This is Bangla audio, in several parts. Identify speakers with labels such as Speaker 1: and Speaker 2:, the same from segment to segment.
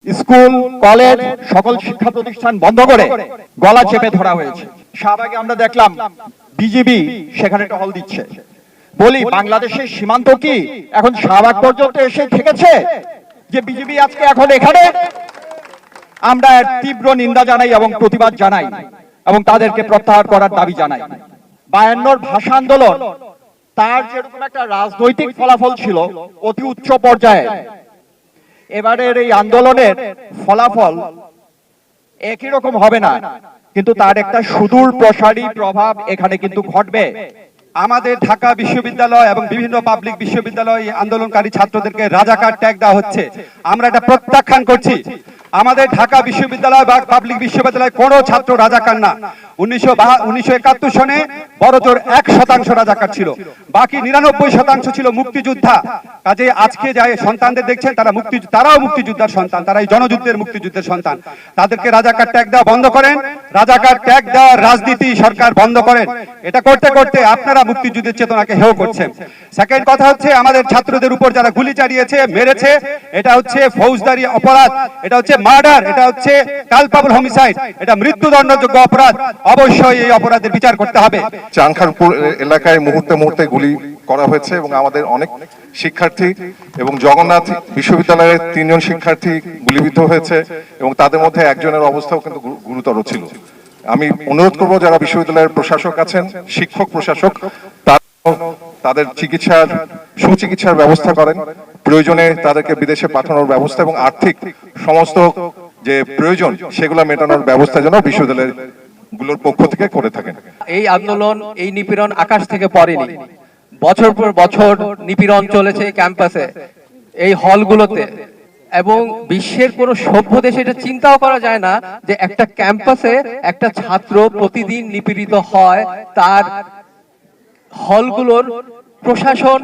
Speaker 1: স্কুল, কলেজ, সকল শিক্ষা প্রতিষ্ঠান বন্ধ করে গলা চেপে ধরা হয়েছে। শাহবাগে আমরা দেখলাম বিজিবি সেখানে টহল দিচ্ছে। বলি, বাংলাদেশের সীমান্ত কি এখন শাহবাগ পর্যন্ত এসে ঠেকেছে যে বিজিবি আজকে এখন এখানে? আমরা তীব্র নিন্দা জানাই এবং প্রতিবাদ জানাই এবং তাদেরকে প্রত্যাহার করার দাবি জানাই। 52 ভাষা আন্দোলন তার যেরকম একটা রাজনৈতিক ফলাফল ছিল অতি উচ্চ পর্যায়ে, এবারের এই আন্দোলনের ফলাফল একই রকম হবে না, কিন্তু তার একটা সুদূর প্রসারী প্রভাব এখানে কিন্তু ঘটবে।
Speaker 2: আমাদের ঢাকা বিশ্ববিদ্যালয় এবং বিভিন্ন পাবলিক বিশ্ববিদ্যালয় আন্দোলনকারী ছাত্রদেরকে রাজাকার ট্যাগ দেওয়া হচ্ছে। আমরা এটা প্রত্যাখ্যান করছি। আমাদের ঢাকা বিশ্ববিদ্যালয় বা পাবলিক বিশ্ববিদ্যালয় কোনো ছাত্র রাজাকার না। 1971 সনে বড়জোর 1% রাজাকার ছিল, বাকি 99% ছিল মুক্তিযোদ্ধা। কাজে আজকে যাই সন্তানদের দেখছেন তারাও মুক্তিযোদ্ধার সন্তান, তারা এই জনযুদ্ধের মুক্তিযুদ্ধের সন্তান। তাদেরকে রাজাকার ট্যাগ দেওয়া বন্ধ করেন, রাজাকার ট্যাগ দেওয়ার রাজনীতি সরকার বন্ধ করেন। এটা করতে করতে আপনারা মুক্তিযুদ্ধের চেতনাকে হেয় করছেন। সেকেন্ড কথা হচ্ছে, আমাদের ছাত্রদের উপর যারা গুলি চালিয়েছে, মেরেছে, এটা হচ্ছে ফৌজদারি অপরাধ, এটা হচ্ছে মার্ডার, এটা হচ্ছে কালপাবল হোমিসাইড, এটা মৃত্যুদণ্ডযোগ্য অপরাধ। অবশ্যই এই অপরাধের বিচার করতে হবে।
Speaker 3: চানখারপুর এলাকায় মুহূর্তে মুহূর্তে গুলি করা হয়েছে এবং আমাদের অনেক শিক্ষার্থী এবং জগন্নাথ বিশ্ববিদ্যালয়ের 3 জন শিক্ষার্থী গুলিবিদ্ধ হয়েছে এবং তাদের মধ্যে একজনের অবস্থাও কিন্তু গুরুতর ছিল। আমি অনুরোধ করব যারা বিশ্ববিদ্যালয়ের প্রশাসক আছেন, শিক্ষক প্রশাসক, তাদের সুচিকিৎসার ব্যবস্থা করেন, প্রয়োজনে তাদেরকে বিদেশে পাঠানোর ব্যবস্থা এবং আর্থিক সমস্ত যে প্রয়োজন সেগুলো মেটানোর ব্যবস্থা যেন বিশ্ববিদ্যালয়ের গুলোর পক্ষ থেকে করে থাকেন।
Speaker 4: এই আন্দোলন, এই নিপীড়ন আকাশ থেকে পড়েনি। বছর পর বছর নিপীড়ন চলেছে ক্যাম্পাসে, এই হলগুলোতে, এবং বিশ্বের কোনো সভ্য দেশে এটা চিন্তাও করা যায় না যে একটা ক্যাম্পাসে একটা ছাত্র প্রতিদিন নিপীড়িত হয়, তার হলগুলোর প্রশাসন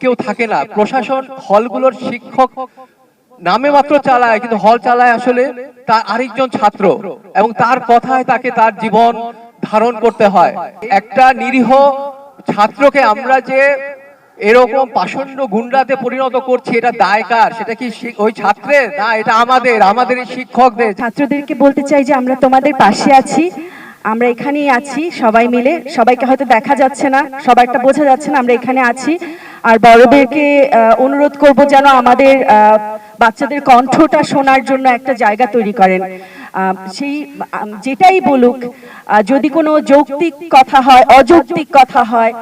Speaker 4: কেউ থাকে না। প্রশাসন হলগুলোর শিক্ষক নামে মাত্র চালায়, কিন্তু হল চালায় আসলে তার আরেকজন ছাত্র, এবং তার কথায় তাকে তার জীবন ধারণ করতে হয়। একটা নিরীহ ছাত্রকে আমরা যে এরকম পাষণ্ড গুন্ডাতে পরিণত করছি, এটা দায় কার? সেটা কি ওই ছাত্রের? না, এটা আমাদের শিক্ষকদের।
Speaker 5: ছাত্রদেরকে বলতে চাই যে আমরা তোমাদের পাশে আছি, আমরা এখানেই আছি সবাই মিলে। সবাইকে হয়তো দেখা যাচ্ছে না, সবাইটা বোঝা যাচ্ছে না, আমরা এখানে আছি। আর বড়দেরকে অনুরোধ করব যেন আমাদের বাচ্চাদের কণ্ঠটা শোনার জন্য একটা জায়গা তৈরি করেন। সেই যেটাই বলুক, যদি কোনো যৌক্তিক কথা হয়, অযৌক্তিক কথা হয়,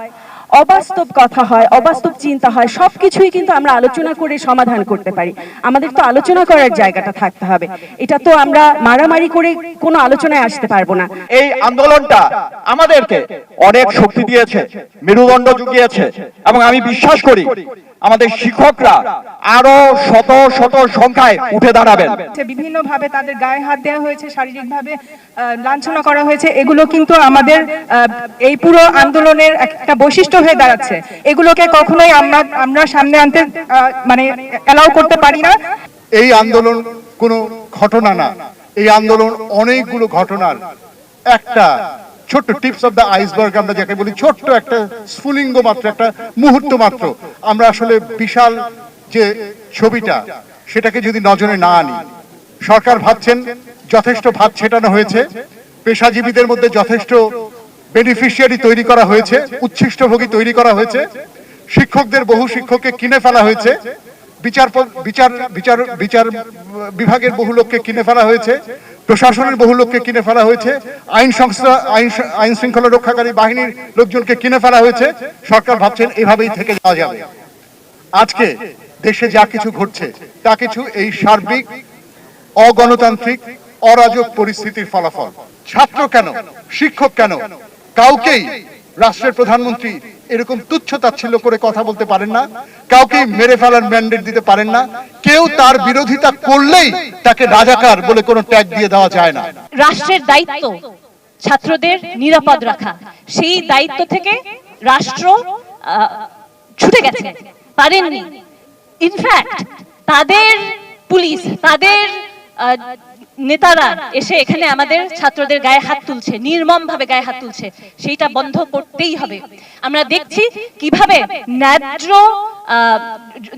Speaker 5: অবাস্তব কথা হয়, অবাস্তব চিন্তা হয়, সবকিছুই কিন্তু আমরা আলোচনা করে সমাধান করতে পারি। আমাদের তো আলোচনা করার জায়গাটা থাকতে হবে। এটা তো আমরা মারামারি করে কোনো আলোচনায় আসতে পারবো না।
Speaker 1: এই আন্দোলনটা আমাদেরকে অনেক শক্তি দিয়েছে, মেরুদণ্ড জুগিয়েছে, এবং আমি বিশ্বাস করি আমাদের শিক্ষকরা আরো শত শত সংখ্যায় উঠে দাঁড়াবেন।
Speaker 6: বিভিন্ন ভাবে তাদের গায়ে হাত দেওয়া হয়েছে, শারীরিক ভাবে লাঞ্ছনা করা হয়েছে, এগুলো কিন্তু আমাদের এই পুরো আন্দোলনের একটা বৈশিষ্ট্য হয়ে দাঁড়াচ্ছে। এগুলোকে কখনোই আমরা সামনে আনতে অ্যালাউ করতে পারি না।
Speaker 7: এই আন্দোলন কোনো ঘটনা না, এই আন্দোলন অনেকগুলো ঘটনার একটা ছোট্ট টিপস অফ দ্য আইসবার্গ, আমরা যাকে বলি, ছোট্ট একটা স্ফুলিঙ্গ মাত্র, একটা মুহূর্ত মাত্র। আমরা আসলে বিশাল যে ছবিটা, সেটাকে যদি নজরে না আনি, সরকার ভাবছেন যথেষ্ট ভাত ছেটানো হয়েছে, পেশাজীবীদের মধ্যে যথেষ্ট বেনিফিশিয়ারি তৈরি করা হয়েছে, উচ্ছিষ্টভোগী তৈরি করা হয়েছে, শিক্ষকদের বহু শিক্ষককে কিনে ফেলা হয়েছে, বিচার বিভাগের বহু লোককে কিনে ফেলা হয়েছে, প্রশাসনের বহু লোককে কিনে ফেলা হয়েছে, আইন শৃঙ্খলা রক্ষাকারী বাহিনীর লোকজনকে কিনে ফেলা হয়েছে। সরকার ভাবছেন এভাবেই থেকে যাওয়া যাবে। আজকে দেশে যা কিছু ঘটছে তা কিছু এই সার্বিক অগণতান্ত্রিক অরাজক পরিস্থিতির ফলাফল। ছাত্র কেন, শিক্ষক কেন, কাউকেই রাষ্ট্রের প্রধানমন্ত্রী এরকম তুচ্ছ তাচ্ছিল্য করে কথা বলতে পারেন না, কাউকে মেরে ফেলার ম্যান্ডেট দিতে পারেন না, কেউ তার বিরোধিতা করলেই তাকে রাজাকার বলে কোনো ট্যাগ দিয়ে দেওয়া যায় না।
Speaker 8: রাষ্ট্রের দায়িত্ব ছাত্রদের নিরাপদ রাখা, সেই দায়িত্ব থেকে রাষ্ট্র ছুটে গেছে, পারেননি। ইনফ্যাক্ট তাদের পুলিশ, তাদের নেতারা এসে এখানে আমাদের ছাত্রদের গায়ে হাত তুলছে, নির্মম ভাবে গায়ে হাত তুলছে, সেইটা বন্ধ করতেই হবে। আমরা দেখছি কিভাবে ন্যায্য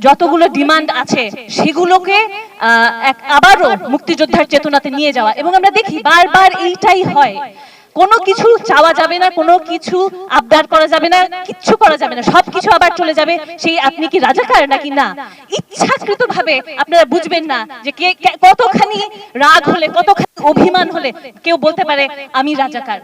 Speaker 8: যতগুলো ডিমান্ড আছে সেগুলোকে আবারও মুক্তিযোদ্ধার চেতনাতে নিয়ে যাওয়া, এবং আমরা দেখি বারবার এইটাই হয়। কোনো কিছু চাওয়া যাবে না, কোনো কিছু আবদার করা যাবে না, কিচ্ছু করা যাবে না, সবকিছু আবার চলে যাবে সেই আপনি কি রাজাকার নাকি না। ইচ্ছাকৃত ভাবে আপনারা বুঝবেন না যে কতখানি রাগ হলে, কতখানি অভিমান হলে কেউ বলতে পারে আমি রাজাকার।